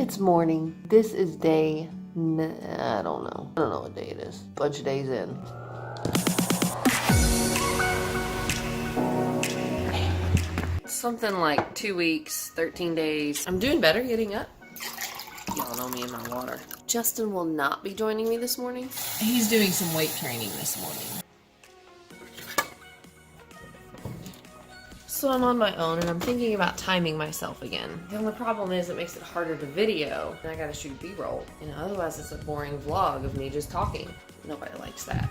It's morning. This is day, I don't know. I don't know what day it is. Bunch of days in. Something like 2 weeks, 13 days. I'm doing better getting up. Y'all know me and my water. Justin will not be joining me this morning. He's doing some weight training this morning. So I'm on my own and I'm thinking about timing myself again. The only problem is it makes it harder to video and I gotta shoot B-roll. You know, otherwise it's a boring vlog of me just talking. Nobody likes that.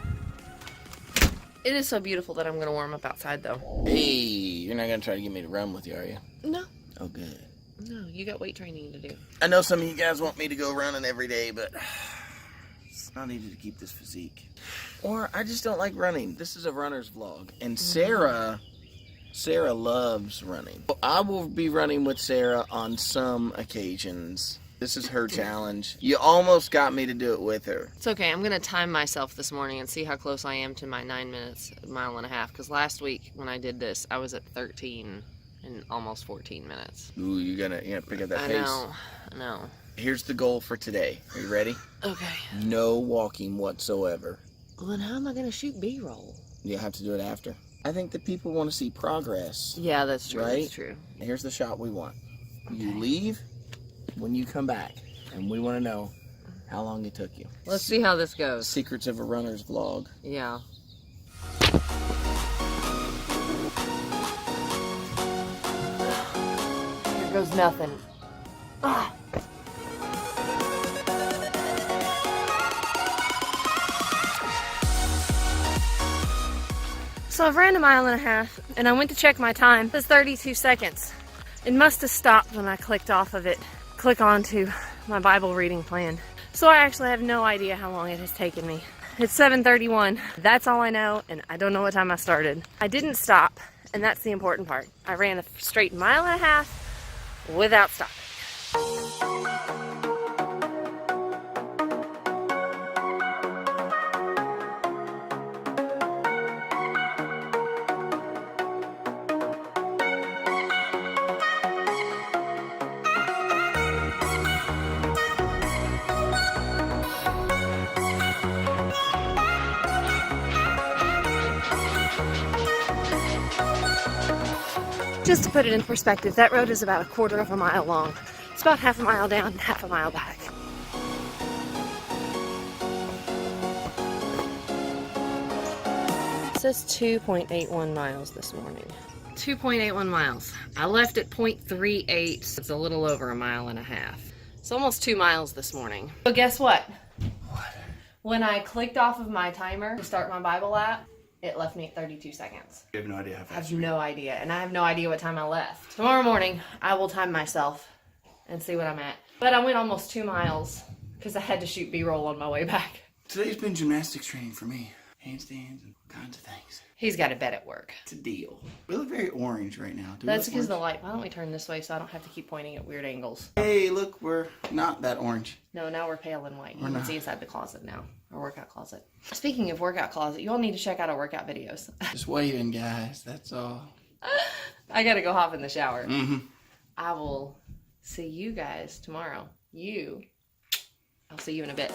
It is so beautiful that I'm gonna warm up outside though. Hey, you're not gonna try to get me to run with you, are you? No. Oh, good. No, you got weight training to do. I know some of you guys want me to go running every day, but it's not easy to keep this physique. Or I just don't like running. This is a runner's vlog. And Sarah loves running. I will be running with Sarah on some occasions. This is her challenge. You almost got me to do it with her. It's okay. I'm going to time myself this morning and see how close I am to my 9 minutes, mile and a half. Because last week when I did this, I was at 13 in almost 14 minutes. Ooh, you gotta pick up that pace. I know. Here's the goal for today. Are you ready? Okay. No walking whatsoever. Well, then how am I going to shoot B-roll? You'll have to do it after. I think that people want to see progress. Yeah, that's true. Right? That's true. Here's the shot we want. Okay. You leave when you come back, and we want to know how long it took you. Let's see how this goes. Secrets of a runner's vlog. Yeah. Here goes nothing. Ah. So I've ran a mile and a half, and I went to check my time. It was 32 seconds. It must have stopped when I clicked off of it. Click on to my Bible reading plan. So I actually have no idea how long it has taken me. It's 7:31. That's all I know, and I don't know what time I started. I didn't stop, and that's the important part. I ran a straight mile and a half without stopping. Just to put it in perspective, that road is about 1/4 of a mile long. It's about half a mile down and half a mile back. It says 2.81 miles this morning. 2.81 miles. I left at 0.38, so it's a little over a mile and a half. It's almost 2 miles this morning. But guess what? What? When I clicked off of my timer to start my Bible app, it left me at 32 seconds. You have no idea how fast I have no idea, and I have no idea what time I left. Tomorrow morning, I will time myself and see what I'm at. But I went almost 2 miles because I had to shoot B-roll on my way back. Today's been gymnastics training for me. Handstands and kinds of things. He's got a bed at work. It's a deal. We look very orange right now. That's because of the light. Why don't we turn this way so I don't have to keep pointing at weird angles? Hey, look, we're not that orange. No, now we're pale and white. You can not. see inside the closet now. Our workout closet. Speaking of workout closet, you all need to check out our workout videos. Just waving, guys. That's all. I gotta go hop in the shower. Mm-hmm. I will see you guys tomorrow. I'll see you in a bit.